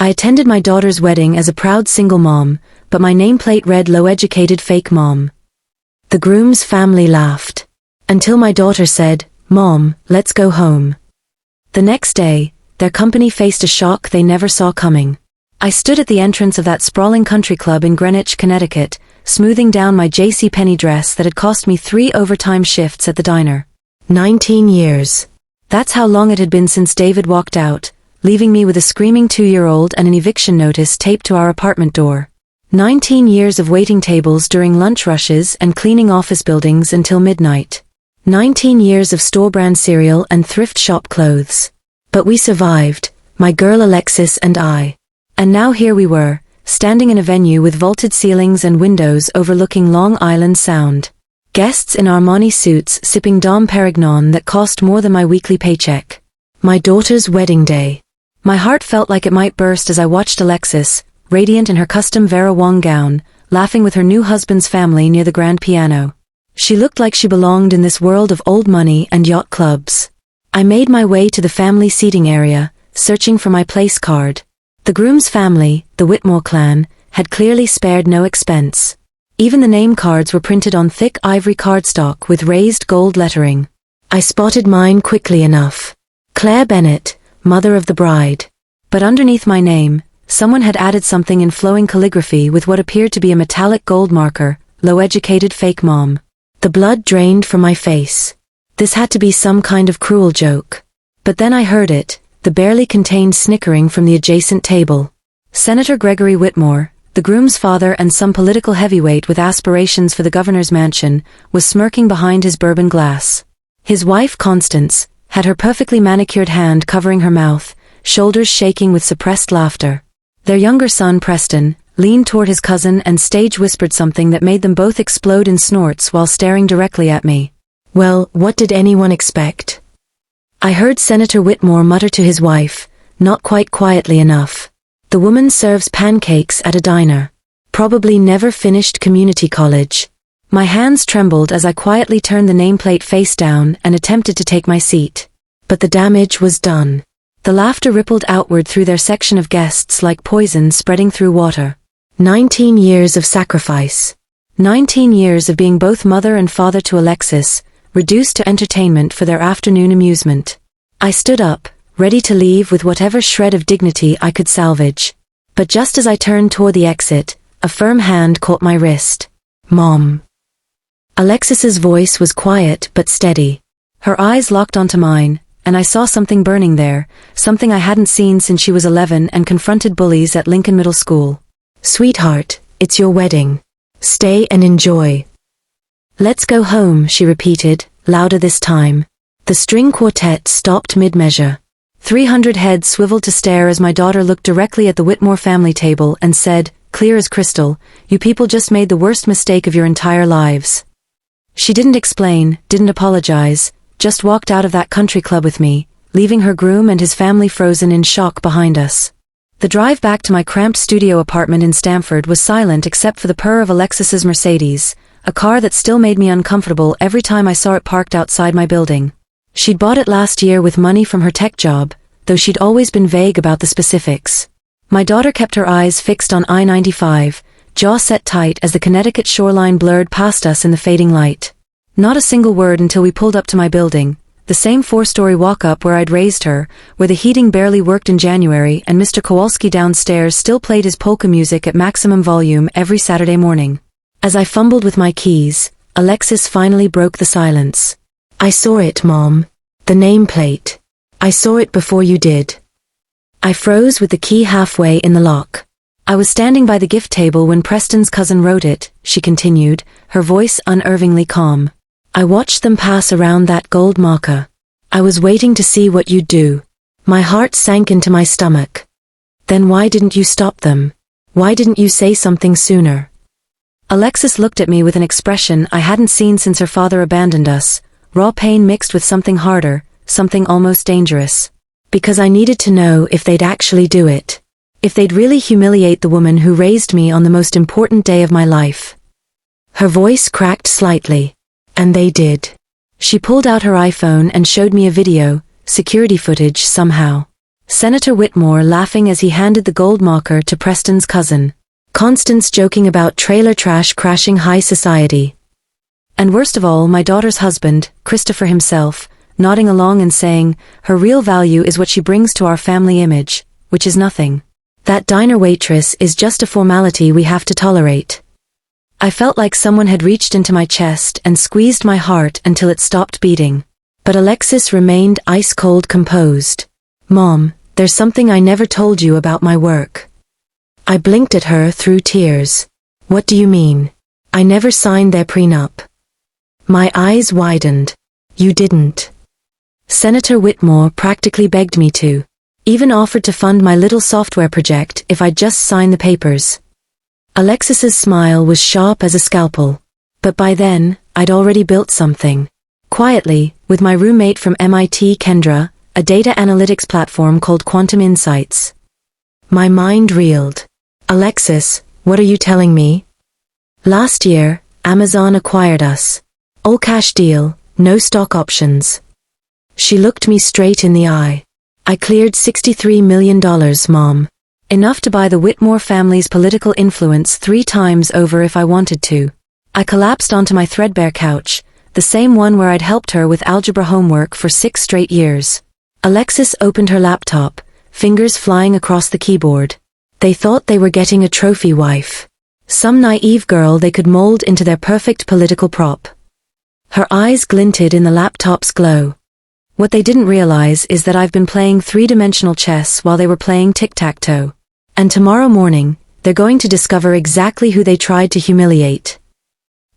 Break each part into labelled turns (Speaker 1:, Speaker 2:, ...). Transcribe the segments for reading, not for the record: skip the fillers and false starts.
Speaker 1: I attended my daughter's wedding as a proud single mom, but my nameplate read low-educated fake mom. The groom's family laughed. Until my daughter said, "Mom, let's go home." The next day, their company faced a shock they never saw coming. I stood at the entrance of that sprawling country club in Greenwich, Connecticut, smoothing down my JCPenney dress that had cost me 3 overtime shifts at the diner. 19 years. That's how long it had been since David walked out, leaving me with a screaming 2-year-old and an eviction notice taped to our apartment door. 19 years of waiting tables during lunch rushes and cleaning office buildings until midnight. 19 years of store-brand cereal and thrift shop clothes. But we survived, my girl Alexis and I. And now here we were, standing in a venue with vaulted ceilings and windows overlooking Long Island Sound. Guests in Armani suits sipping Dom Perignon that cost more than my weekly paycheck. My daughter's wedding day. My heart felt like it might burst as I watched Alexis, radiant in her custom Vera Wang gown, laughing with her new husband's family near the grand piano. She looked like she belonged in this world of old money and yacht clubs. I made my way to the family seating area, searching for my place card. The groom's family, the Whitmore clan, had clearly spared no expense. Even the name cards were printed on thick ivory cardstock with raised gold lettering. I spotted mine quickly enough. Claire Bennett, mother of the bride. But underneath my name, someone had added something in flowing calligraphy with what appeared to be a metallic gold marker, low-educated fake mom. The blood drained from my face. This had to be some kind of cruel joke. But then I heard it, the barely contained snickering from the adjacent table. Senator Gregory Whitmore, the groom's father and some political heavyweight with aspirations for the governor's mansion, was smirking behind his bourbon glass. His wife, Constance, had her perfectly manicured hand covering her mouth, shoulders shaking with suppressed laughter. Their younger son, Preston, leaned toward his cousin and stage-whispered something that made them both explode in snorts while staring directly at me. Well, what did anyone expect? I heard Senator Whitmore mutter to his wife, not quite quietly enough. The woman serves pancakes at a diner. Probably never finished community college. My hands trembled as I quietly turned the nameplate face down and attempted to take my seat. But the damage was done. The laughter rippled outward through their section of guests like poison spreading through water. 19 years of sacrifice. 19 years of being both mother and father to Alexis, reduced to entertainment for their afternoon amusement. I stood up, ready to leave with whatever shred of dignity I could salvage. But just as I turned toward the exit, a firm hand caught my wrist. Mom. Alexis's voice was quiet but steady. Her eyes locked onto mine, and I saw something burning there, something I hadn't seen since she was 11 and confronted bullies at Lincoln Middle School. Sweetheart, it's your wedding. Stay and enjoy. Let's go home, she repeated, louder this time. The string quartet stopped mid-measure. 300 heads swiveled to stare as my daughter looked directly at the Whitmore family table and said, clear as crystal, "You people just made the worst mistake of your entire lives." She didn't explain, didn't apologize, just walked out of that country club with me, leaving her groom and his family frozen in shock behind us. The drive back to my cramped studio apartment in Stamford was silent except for the purr of Alexis's Mercedes, a car that still made me uncomfortable every time I saw it parked outside my building. She'd bought it last year with money from her tech job, though she'd always been vague about the specifics. My daughter kept her eyes fixed on I-95, jaw set tight as the Connecticut shoreline blurred past us in the fading light. Not a single word until we pulled up to my building, the same 4-story walk-up where I'd raised her, where the heating barely worked in January and Mr. Kowalski downstairs still played his polka music at maximum volume every Saturday morning. As I fumbled with my keys, Alexis finally broke the silence. I saw it, Mom. The nameplate. I saw it before you did. I froze with the key halfway in the lock. I was standing by the gift table when Preston's cousin wrote it, she continued, her voice unervingly calm. I watched them pass around that gold marker. I was waiting to see what you'd do. My heart sank into my stomach. Then why didn't you stop them? Why didn't you say something sooner? Alexis looked at me with an expression I hadn't seen since her father abandoned us, raw pain mixed with something harder, something almost dangerous. Because I needed to know if they'd actually do it. If they'd really humiliate the woman who raised me on the most important day of my life. Her voice cracked slightly. And they did. She pulled out her iPhone and showed me a video, security footage somehow. Senator Whitmore laughing as he handed the gold marker to Preston's cousin. Constance joking about trailer trash crashing high society. And worst of all, my daughter's husband, Christopher himself, nodding along and saying, her real value is what she brings to our family image, which is nothing. That diner waitress is just a formality we have to tolerate. I felt like someone had reached into my chest and squeezed my heart until it stopped beating. But Alexis remained ice-cold composed. Mom, there's something I never told you about my work. I blinked at her through tears. What do you mean? I never signed their prenup. My eyes widened. You didn't. Senator Whitmore practically begged me to. Even offered to fund my little software project if I'd just sign the papers. Alexis's smile was sharp as a scalpel. But by then, I'd already built something. Quietly, with my roommate from MIT, Kendra, a data analytics platform called Quantum Insights. My mind reeled. Alexis, what are you telling me? Last year, Amazon acquired us. All cash deal, no stock options. She looked me straight in the eye. I cleared $63 million, Mom. Enough to buy the Whitmore family's political influence 3 times over if I wanted to. I collapsed onto my threadbare couch, the same one where I'd helped her with algebra homework for 6 straight years. Alexis opened her laptop, fingers flying across the keyboard. They thought they were getting a trophy wife. Some naive girl they could mold into their perfect political prop. Her eyes glinted in the laptop's glow. What they didn't realize is that I've been playing 3-dimensional chess while they were playing tic-tac-toe. And tomorrow morning, they're going to discover exactly who they tried to humiliate.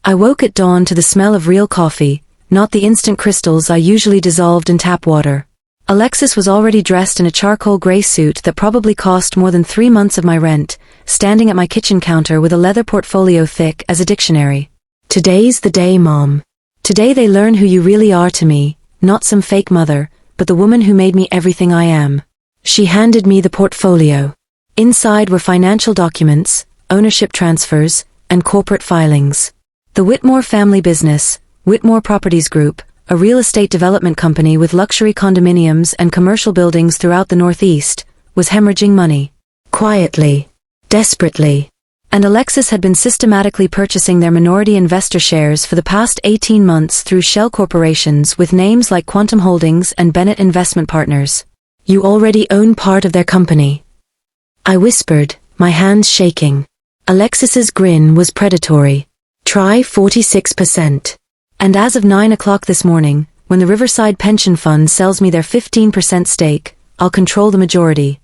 Speaker 1: I woke at dawn to the smell of real coffee, not the instant crystals I usually dissolved in tap water. Alexis was already dressed in a charcoal gray suit that probably cost more than 3 months of my rent, standing at my kitchen counter with a leather portfolio thick as a dictionary. Today's the day, Mom. Today they learn who you really are to me, not some fake mother, but the woman who made me everything I am. She handed me the portfolio. Inside were financial documents, ownership transfers, and corporate filings. The Whitmore family business, Whitmore Properties Group, a real estate development company with luxury condominiums and commercial buildings throughout the Northeast, was hemorrhaging money. Quietly. Desperately. And Alexis had been systematically purchasing their minority investor shares for the past 18 months through shell corporations with names like Quantum Holdings and Bennett Investment Partners. You already own part of their company. I whispered, my hands shaking. Alexis's grin was predatory. Try 46%. And as of 9 o'clock this morning, when the Riverside Pension Fund sells me their 15% stake, I'll control the majority.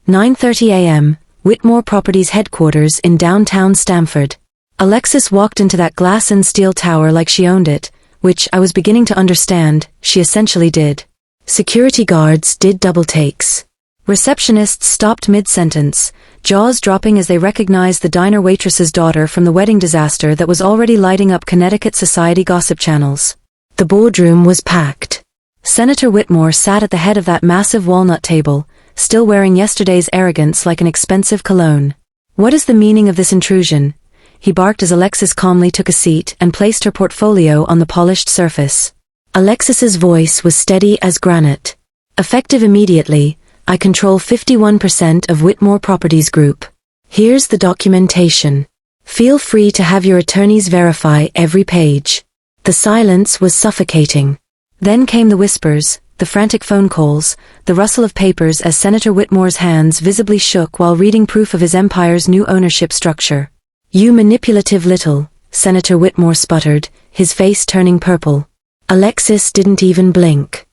Speaker 1: 9:30 a.m., Whitmore Properties headquarters in downtown Stamford. Alexis walked into that glass and steel tower like she owned it, which I was beginning to understand, she essentially did. Security guards did double takes. Receptionists stopped mid-sentence, jaws dropping as they recognized the diner waitress's daughter from the wedding disaster that was already lighting up Connecticut society gossip channels. The boardroom was packed. Senator Whitmore sat at the head of that massive walnut table, still wearing yesterday's arrogance like an expensive cologne. What is the meaning of this intrusion? He barked as Alexis calmly took a seat and placed her portfolio on the polished surface. Alexis's voice was steady as granite. Effective immediately, I control 51% of Whitmore Properties Group. Here's the documentation. Feel free to have your attorneys verify every page. The silence was suffocating. Then came the whispers, the frantic phone calls, the rustle of papers as Senator Whitmore's hands visibly shook while reading proof of his empire's new ownership structure. You manipulative little, Senator Whitmore sputtered, his face turning purple. Alexis didn't even blink.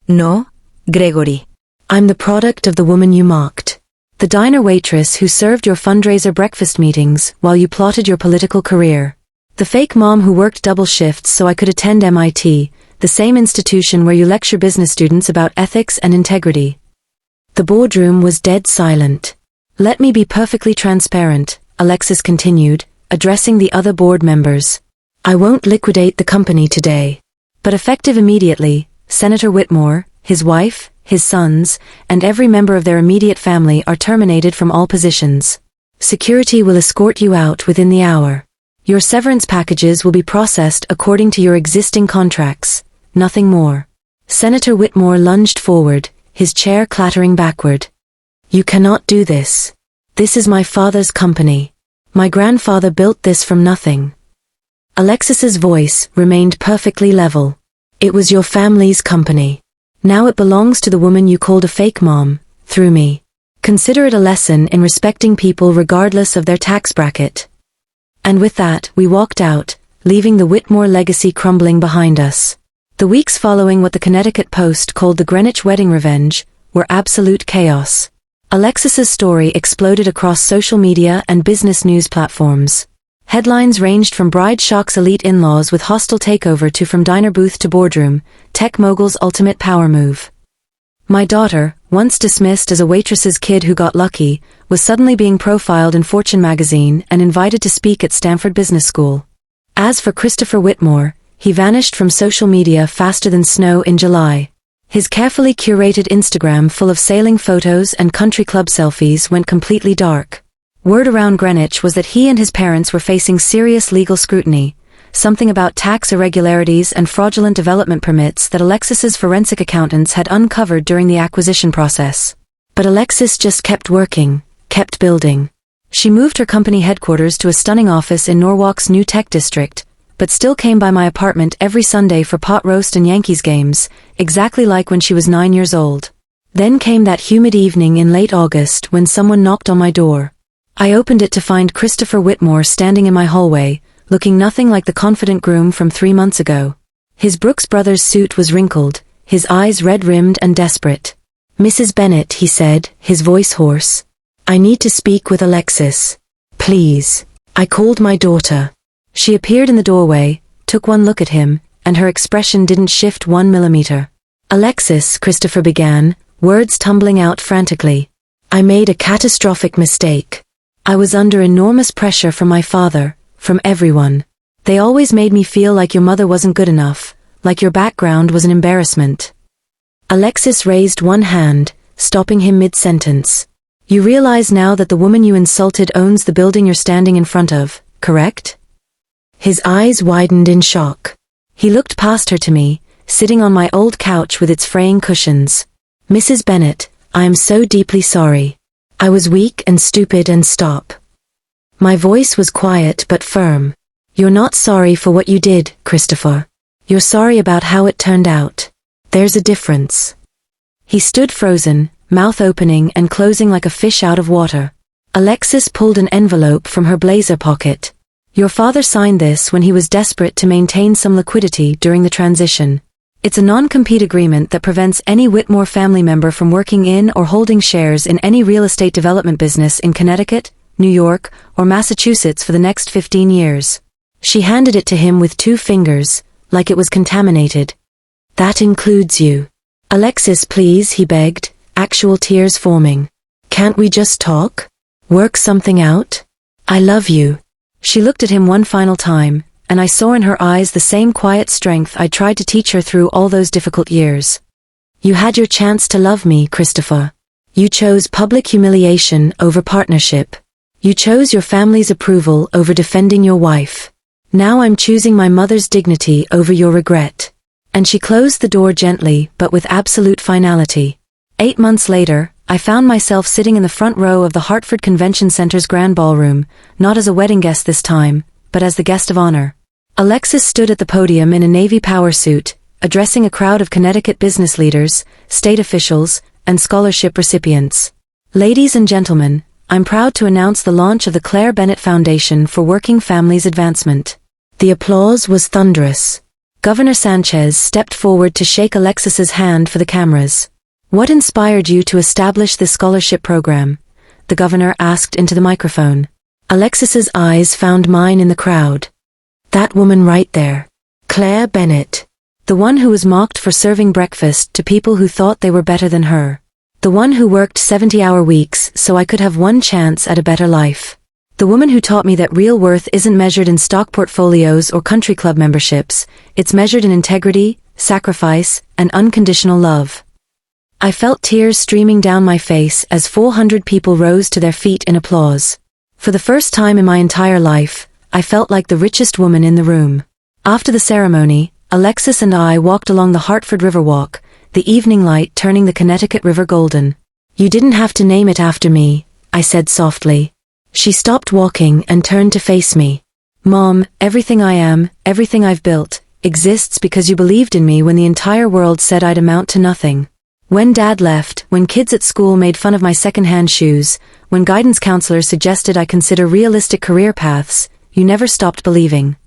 Speaker 1: No, Gregory. I'm the product of the woman you mocked. The diner waitress who served your fundraiser breakfast meetings while you plotted your political career. The fake mom who worked double shifts so I could attend MIT, the same institution where you lecture business students about ethics and integrity. The boardroom was dead silent. Let me be perfectly transparent, Alexis continued, addressing the other board members. I won't liquidate the company today. But effective immediately, Senator Whitmore, his wife, his sons, and every member of their immediate family are terminated from all positions. Security will escort you out within the hour. Your severance packages will be processed according to your existing contracts, nothing more. Senator Whitmore lunged forward, his chair clattering backward. "You cannot do this. This is my father's company. My grandfather built this from nothing." Alexis's voice remained perfectly level. "It was your family's company. Now it belongs to the woman you called a fake mom, through me. Consider it a lesson in respecting people regardless of their tax bracket." And with that, we walked out, leaving the Whitmore legacy crumbling behind us. The weeks following what the Connecticut Post called the Greenwich wedding revenge were absolute chaos. Alexis's story exploded across social media and business news platforms. Headlines ranged from bride shocks elite in-laws with hostile takeover to from diner booth to boardroom, tech mogul's ultimate power move. My daughter, once dismissed as a waitress's kid who got lucky, was suddenly being profiled in Fortune magazine and invited to speak at Stanford Business School. As for Christopher Whitmore, he vanished from social media faster than snow in July. His carefully curated Instagram full of sailing photos and country club selfies went completely dark. Word around Greenwich was that he and his parents were facing serious legal scrutiny, something about tax irregularities and fraudulent development permits that Alexis's forensic accountants had uncovered during the acquisition process. But Alexis just kept working, kept building. She moved her company headquarters to a stunning office in Norwalk's new tech district, but still came by my apartment every Sunday for pot roast and Yankees games, exactly like when she was 9 years old. Then came that humid evening in late August when someone knocked on my door. I opened it to find Christopher Whitmore standing in my hallway, looking nothing like the confident groom from 3 months ago. His Brooks Brothers suit was wrinkled, his eyes red-rimmed and desperate. "Mrs. Bennet," he said, his voice hoarse. "I need to speak with Alexis. Please." I called my daughter. She appeared in the doorway, took one look at him, and her expression didn't shift 1 millimeter. "Alexis," Christopher began, words tumbling out frantically. "I made a catastrophic mistake. I was under enormous pressure from my father, from everyone. They always made me feel like your mother wasn't good enough, like your background was an embarrassment." Alexis raised one hand, stopping him mid-sentence. "You realize now that the woman you insulted owns the building you're standing in front of, correct?" His eyes widened in shock. He looked past her to me, sitting on my old couch with its fraying cushions. "Mrs. Bennet, I am so deeply sorry. I was weak and stupid and stop." My voice was quiet but firm. "You're not sorry for what you did, Christopher. You're sorry about how it turned out. There's a difference." He stood frozen, mouth opening and closing like a fish out of water. Alexis pulled an envelope from her blazer pocket. "Your father signed this when he was desperate to maintain some liquidity during the transition. It's a non-compete agreement that prevents any Whitmore family member from working in or holding shares in any real estate development business in Connecticut, New York, or Massachusetts for the next 15 years. She handed it to him with 2 fingers, like it was contaminated. "That includes you." "Alexis, please," he begged, actual tears forming. "Can't we just talk? Work something out? I love you." She looked at him one final time, and I saw in her eyes the same quiet strength I tried to teach her through all those difficult years. "You had your chance to love me, Christopher. You chose public humiliation over partnership. You chose your family's approval over defending your wife. Now I'm choosing my mother's dignity over your regret." And she closed the door gently but with absolute finality. 8 months later, I found myself sitting in the front row of the Hartford Convention Center's Grand Ballroom, not as a wedding guest this time, but as the guest of honor. Alexis stood at the podium in a Navy power suit, addressing a crowd of Connecticut business leaders, state officials, and scholarship recipients. "Ladies and gentlemen, I'm proud to announce the launch of the Claire Bennett Foundation for Working Families Advancement." The applause was thunderous. Governor Sanchez stepped forward to shake Alexis's hand for the cameras. "What inspired you to establish this scholarship program?" the governor asked into the microphone. Alexis's eyes found mine in the crowd. That woman right there. Claire Bennett. The one who was mocked for serving breakfast to people who thought they were better than her. The one who worked 70-hour weeks so I could have one chance at a better life. The woman who taught me that real worth isn't measured in stock portfolios or country club memberships, it's measured in integrity, sacrifice, and unconditional love. I felt tears streaming down my face as 400 people rose to their feet in applause. For the first time in my entire life, I felt like the richest woman in the room. After the ceremony, Alexis and I walked along the Hartford Riverwalk, the evening light turning the Connecticut River golden. "You didn't have to name it after me," I said softly. She stopped walking and turned to face me. "Mom, everything I am, everything I've built, exists because you believed in me when the entire world said I'd amount to nothing. When Dad left, when kids at school made fun of my second-hand shoes, when guidance counselors suggested I consider realistic career paths, you never stopped believing."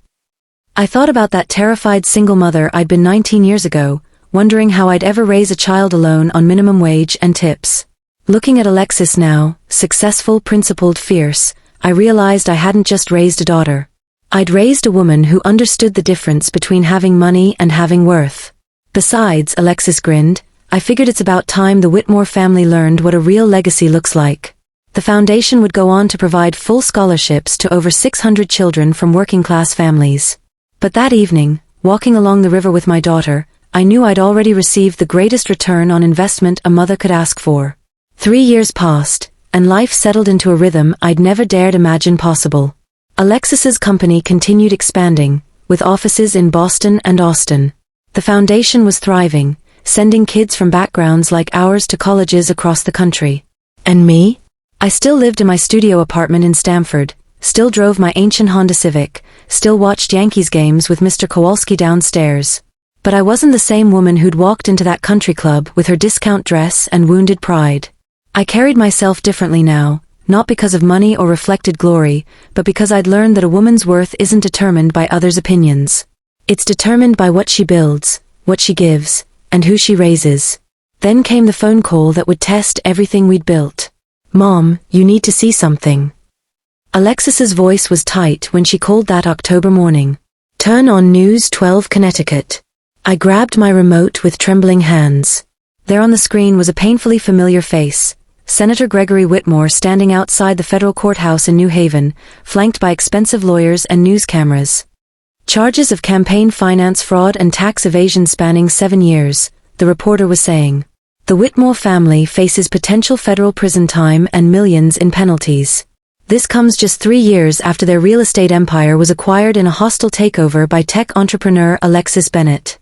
Speaker 1: I thought about that terrified single mother I'd been 19 years ago, wondering how I'd ever raise a child alone on minimum wage and tips. Looking at Alexis now, successful, principled, fierce, I realized I hadn't just raised a daughter. I'd raised a woman who understood the difference between having money and having worth. "Besides," Alexis grinned, "I figured it's about time the Whitmore family learned what a real legacy looks like." The foundation would go on to provide full scholarships to over 600 children from working-class families. But that evening, walking along the river with my daughter, I knew I'd already received the greatest return on investment a mother could ask for. 3 years passed, and life settled into a rhythm I'd never dared imagine possible. Alexis's company continued expanding, with offices in Boston and Austin. The foundation was thriving, sending kids from backgrounds like ours to colleges across the country. And me? I still lived in my studio apartment in Stamford, still drove my ancient Honda Civic, still watched Yankees games with Mr. Kowalski downstairs. But I wasn't the same woman who'd walked into that country club with her discount dress and wounded pride. I carried myself differently now, not because of money or reflected glory, but because I'd learned that a woman's worth isn't determined by others' opinions. It's determined by what she builds, what she gives, and who she raises. Then came the phone call that would test everything we'd built. "Mom, you need to see something." Alexis's voice was tight when she called that October morning. "Turn on News 12 Connecticut." I grabbed my remote with trembling hands. There on the screen was a painfully familiar face, Senator Gregory Whitmore standing outside the federal courthouse in New Haven, flanked by expensive lawyers and news cameras. "Charges of campaign finance fraud and tax evasion spanning 7 years, the reporter was saying. "The Whitmore family faces potential federal prison time and millions in penalties. This comes just 3 years after their real estate empire was acquired in a hostile takeover by tech entrepreneur Alexis Bennett."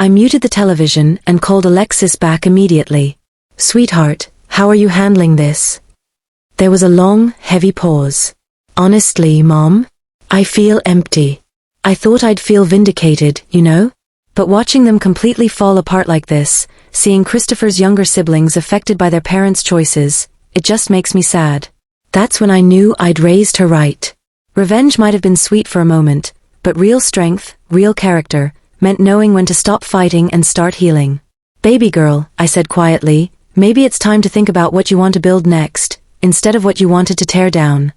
Speaker 1: I muted the television and called Alexis back immediately. "Sweetheart, how are you handling this?" There was a long, heavy pause. "Honestly, Mom, I feel empty. I thought I'd feel vindicated, you know? But watching them completely fall apart like this, seeing Christopher's younger siblings affected by their parents' choices, it just makes me sad." That's when I knew I'd raised her right. Revenge might have been sweet for a moment, but real strength, real character, meant knowing when to stop fighting and start healing. "Baby girl," I said quietly, "maybe it's time to think about what you want to build next, instead of what you wanted to tear down."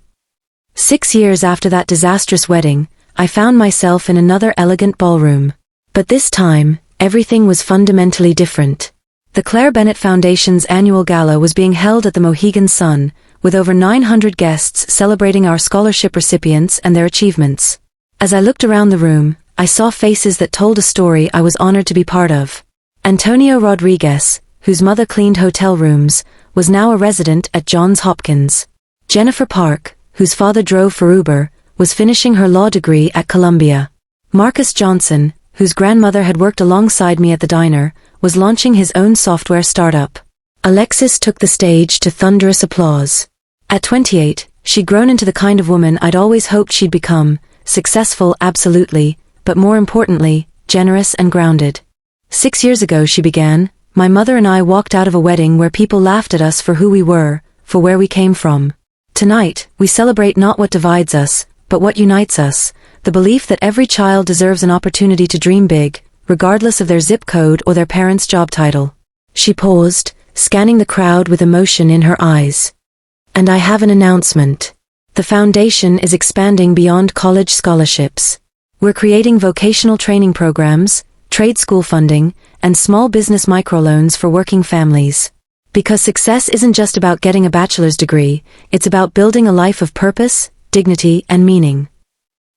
Speaker 1: 6 years after that disastrous wedding, I found myself in another elegant ballroom. But this time, everything was fundamentally different. The Claire Bennett Foundation's annual gala was being held at the Mohegan Sun, with over 900 guests celebrating our scholarship recipients and their achievements. As I looked around the room, I saw faces that told a story I was honored to be part of. Antonio Rodriguez, whose mother cleaned hotel rooms, was now a resident at Johns Hopkins. Jennifer Park, whose father drove for Uber, was finishing her law degree at Columbia. Marcus Johnson, whose grandmother had worked alongside me at the diner, was launching his own software startup. Alexis took the stage to thunderous applause. At 28, she'd grown into the kind of woman I'd always hoped she'd become, successful absolutely, but more importantly, generous and grounded. 6 years ago, she began, my mother and I walked out of a wedding where people laughed at us for who we were, for where we came from. Tonight, we celebrate not what divides us, but what unites us, the belief that every child deserves an opportunity to dream big, regardless of their zip code or their parents' job title. She paused, scanning the crowd with emotion in her eyes. "And I have an announcement. The foundation is expanding beyond college scholarships. We're creating vocational training programs, trade school funding, and small business microloans for working families. Because success isn't just about getting a bachelor's degree, it's about building a life of purpose, dignity, and meaning."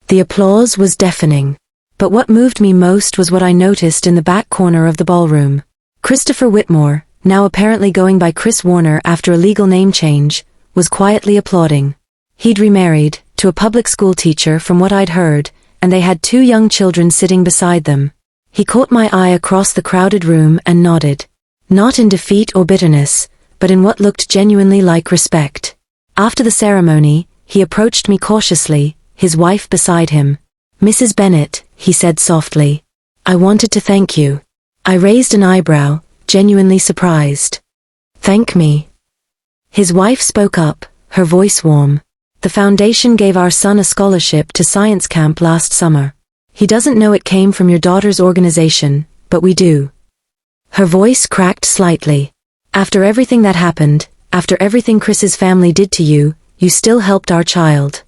Speaker 1: The applause was deafening. But what moved me most was what I noticed in the back corner of the ballroom. Christopher Whitmore, now apparently going by Chris Warner after a legal name change, was quietly applauding. He'd remarried, to a public school teacher from what I'd heard, and they had 2 young children sitting beside them. He caught my eye across the crowded room and nodded. Not in defeat or bitterness, but in what looked genuinely like respect. After the ceremony, he approached me cautiously, his wife beside him. "Mrs. Bennet," he said softly, "I wanted to thank you." I raised an eyebrow, genuinely surprised. "Thank me?" His wife spoke up, her voice warm. "The foundation gave our son a scholarship to science camp last summer. He doesn't know it came from your daughter's organization, but we do." Her voice cracked slightly. "After everything that happened, after everything Chris's family did to you, you still helped our child."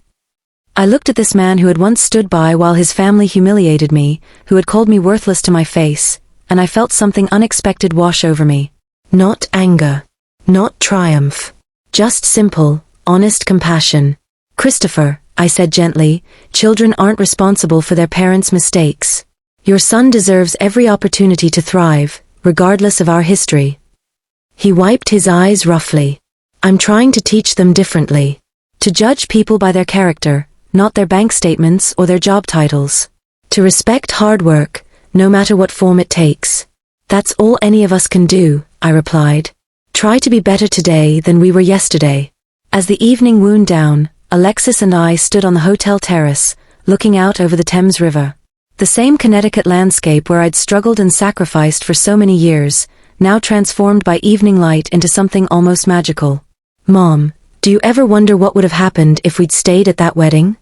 Speaker 1: I looked at this man who had once stood by while his family humiliated me, who had called me worthless to my face, and I felt something unexpected wash over me. Not anger. Not triumph. Just simple, honest compassion. "Christopher," I said gently, "children aren't responsible for their parents' mistakes. Your son deserves every opportunity to thrive, regardless of our history." He wiped his eyes roughly. "I'm trying to teach them differently. To judge people by their character, not their bank statements or their job titles. To respect hard work, no matter what form it takes. That's all any of us can do," I replied. "Try to be better today than we were yesterday." As the evening wound down, Alexis and I stood on the hotel terrace, looking out over the Thames River. The same Connecticut landscape where I'd struggled and sacrificed for so many years, now transformed by evening light into something almost magical. "Mom, do you ever wonder what would have happened if we'd stayed at that wedding?"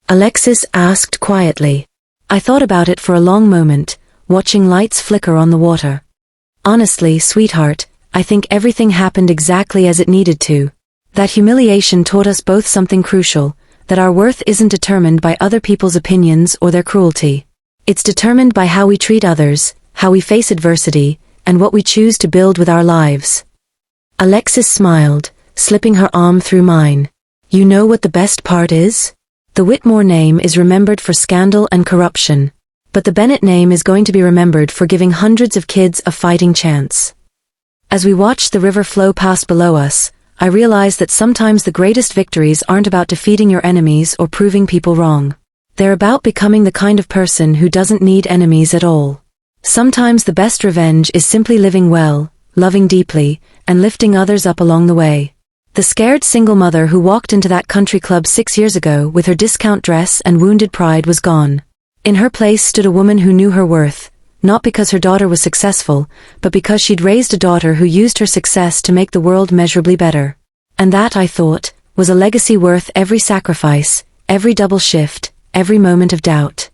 Speaker 1: Alexis asked quietly. I thought about it for a long moment, watching lights flicker on the water. "Honestly, sweetheart, I think everything happened exactly as it needed to. That humiliation taught us both something crucial, that our worth isn't determined by other people's opinions or their cruelty. It's determined by how we treat others, how we face adversity, and what we choose to build with our lives." Alexis smiled, slipping her arm through mine. "You know what the best part is? The Whitmore name is remembered for scandal and corruption, but the Bennet name is going to be remembered for giving hundreds of kids a fighting chance." As we watched the river flow past below us, I realized that sometimes the greatest victories aren't about defeating your enemies or proving people wrong. They're about becoming the kind of person who doesn't need enemies at all. Sometimes the best revenge is simply living well, loving deeply, and lifting others up along the way. The scared single mother who walked into that country club 6 years ago with her discount dress and wounded pride was gone. In her place stood a woman who knew her worth, not because her daughter was successful, but because she'd raised a daughter who used her success to make the world measurably better. And that, I thought, was a legacy worth every sacrifice, every double shift, every moment of doubt.